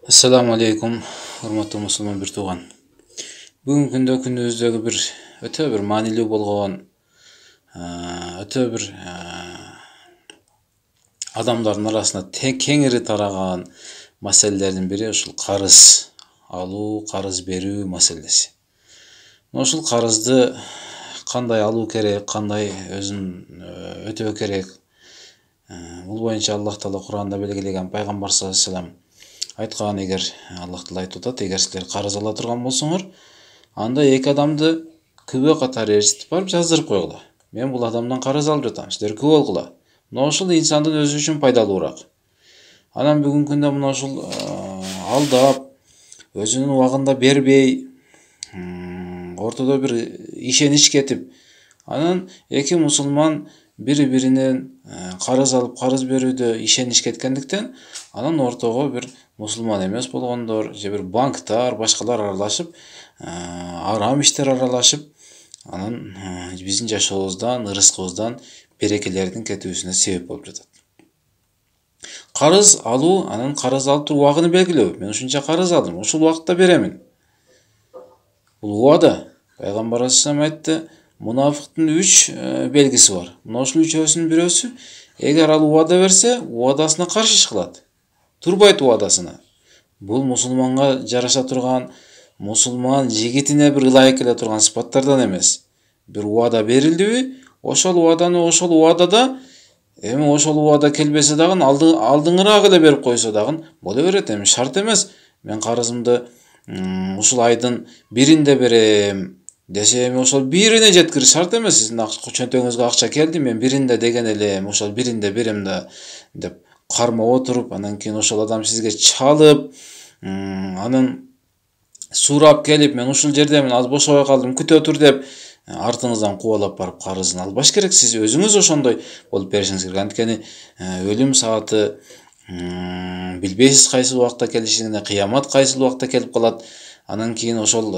Assalamu алейкум, урматтуу мусулман бир тууган. Бүгүнкү күндө күнүбүздөгү өтө бир маанилүү болгон, өтө бир адамдардын арасында кеңири тараган маселелердин бири ушул карыз алуу, карыз берүү маселеси. Ушул карызды кандай алуу керек, кандай өзүн өтөө керек. Бул боюнча Аллах Таала Кур'анда белгилеген, пайгамбар саллаллаху алейхи вассалам айткан, эгер Аллах Таала айтып атат, эгер силер карыз ала турган болсоңор, анда эки адамды күбө катары ээрчитип барып жаздырып койгула. Мен бул адамдан карыз алып жатам, силер күбө болгула. Мына ушул инсандын өзү үчүн пайдалуураак. Анан бүгүнкү күндө мына ушул алдап, өзүнүн убагында бербей, ортодо бир ишенич кетип, анан эки мусулман бири-биринен карыз алып, карыз берүүдө ишенич кеткендиктен, анан ортого бир мусулман эмес болгондор же бир банктар, башкалар аралашып, арам иштер аралашып, анан биздин жашообуздан, ырыскыбыздан берекелердин кетүүсүнө себеп болуп жатат. Карыз алуу, анан карыз алып туруп убагын белгилөө. Мен ушунча карыз алдым, ушул убакытта беремин. Бул убада. Пайгамбар алейхиссалам айтты, мунафыктын 3 белгиси бар. Мына ушул үчөөсүнүн бирөөсү, эгер ал убада берсе, убадасына каршы иш кылат. Турбайт убадасына. Бул мусулманга жараша турган, мусулман жигитине бир ылайык келе турган сыпаттардан эмес. Бир убада берилдиби, ошол убаданы ошол убадада, эми ошол убада келбесе дагы алдыңыраак эле берип койсо дагы боло берет. Эми шарт эмес. Мен карызымды ушул айдын биринде берем десе, эми ошол бирине жеткириш шарт эмес. Сиздин чөнтөгүңүзгө акча келди, мен биринде деген элем, ошол биринде берем да деп кармап отуруп, анан кийин ошол адам сизге чалып, анан сурап келип, мен ушул жердемин, аз бошобой калдым, күтө тур деп артыңыздан кубалап барып карызын албаш керек. Сиз өзүңүз ошондой болуп беришиңиз керек. Анткени өлүм сааты билбейсиз кайсыл убакта келишине, кыямат кайсыл убакта келип калат. Анан кийин ошол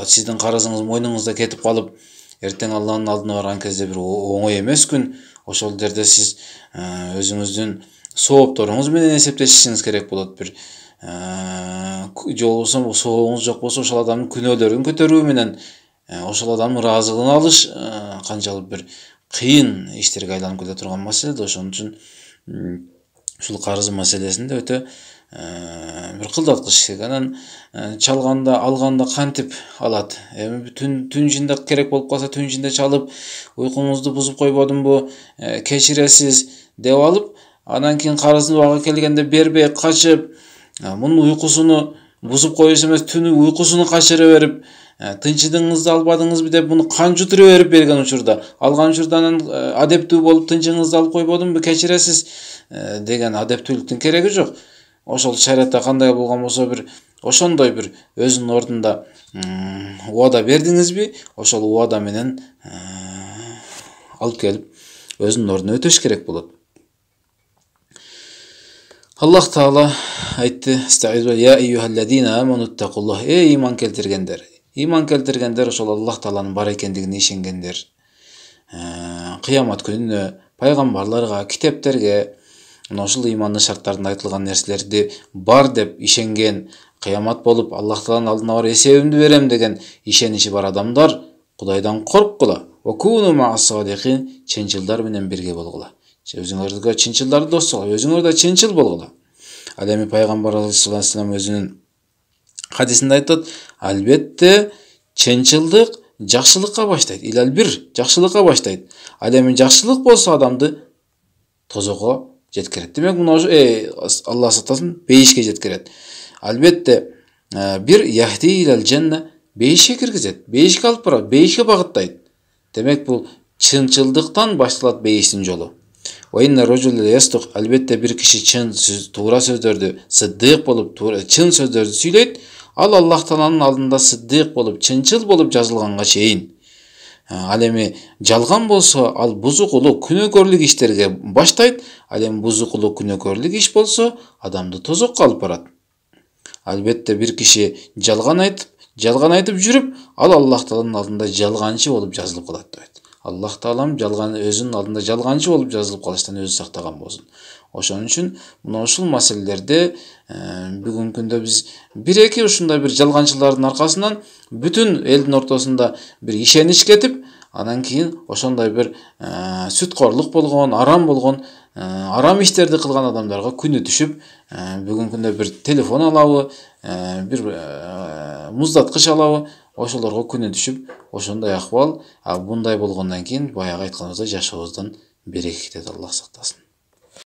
сиздин карызыңыз мойнуңузда кетип калып, эртең Алланын алдына барган кезде бир оңой эмес күн. Ошол жерде сиз өзүңүздүн соопторуңуз менен эсептешишиңиз керек болот. Бир же болбосо соогуңуз жок болсо, ошол адамдын күнөөлөрүн көтөрүү менен ошол адамдын ыраазыгын алыш канчалык бир кыйын иштерге айланып кете турган маселе да. Ошон үчүн ушул карыз маселесинде өтө бир кылдаткыч керек. Анан чалганда, алганда кантип алат? Эми түн ичинде керек болуп калса, түн ичинде чалып, уйкуңузду бузуп койбодумбу, кечиресиз деп алып, анан кийин карыздын убагы келгенде бербей качып, мунун уйкусуну бузуп коюш эмес, түнү уйкусуну качыра берип, тынчыдыңызды албадыңызбы деп муну канжутура берип берген учурда, алган учурда анан адептүү болуп тынчыңызды алып койбодумбу, кечиресиз деген адептүүлүктүн кереги жок. Ошол шариатта кандай болгон болсо, бир ошондой бир өзүнүн ордунда убада бердиңизби, ошол убада менен алып келип өзүнүн ордуна өтөш керек болот. Аллах Таала айтты: "Я айюхаллазина аману тақуллах", иман келтиргендер. Иман келтиргендер, ошол Аллах Тааланын бар экендигине ишенгендер. Кыямат күнүнө, пайгамбарларга, китептерге, ошол имандын шарттарында айтылган нерселерди бар деп ишенген, кыямат болуп Аллах Тааланын алдына барып эсебимди берем деген ишеничи бар адамдар Кудайдан корккула. Ва куну ма'ас-салихин, чынчылдар менен бирге болгула. Өзүңөргө чынчылдарды дос кылып, өзүңөр да чынчыл болгула. Ал эми пайгамбар алейхиссалам өзүнүн хадисинде айтат: албетте чынчылдык жакшылыкка баштайт. Илал бир, жакшылыкка баштайт. Ал эми жакшылык болсо адамды тозокко жеткирет. Демек мына Аллах сактасын, бейишке жеткирет. Албетте бир яхди илал жанна, бейишке киргизет, бейишке алып барат, бейишке багыттайт. Демек бул чынчылдыктан башталат бейиштин жолу. Албетте бир киши чын туура сөздөрдү, сыддык болуп, чын сөздөрдү сүйлөйт. Ал Аллах Тааланын алдында сыддык болуп, чынчыл болуп жазылганга чейин. Ал эми жалган болсо, ал бузукулук, күнөөкөрлүк иштерге баштайт. Ал эми бузукулук, күнөөкөрлүк иш болсо, адамды тозокко алып барат. Албетте бир киши жалган айтып жүрүп, ал Аллах Тааланын алдында жалганчы болуп жазылып калат дейт. Аллах Таалам өзүнүн алдында жалганчы болуп жазылып калыштан өзү сактаган болсун. Ошон үчүн мына ушул маселелерде бүгүнкү күндө биз бир-эки ушундай бир жалганчылардын аркасынан бүтүн элдин ортосунда бир ишенич кетип, анан кийин ошондой бир сүткорлук болгон, арам иштерди кылган адамдарга күнү түшүп, бүгүнкү күндө бир телефон алабы, бир муздаткыч алабы, ошолорго күнү түшүп, ошондой акыбал. Мындай болгондон кийин баягы айтканыбыздай жашообуздан береки кетет, Аллах сактасын.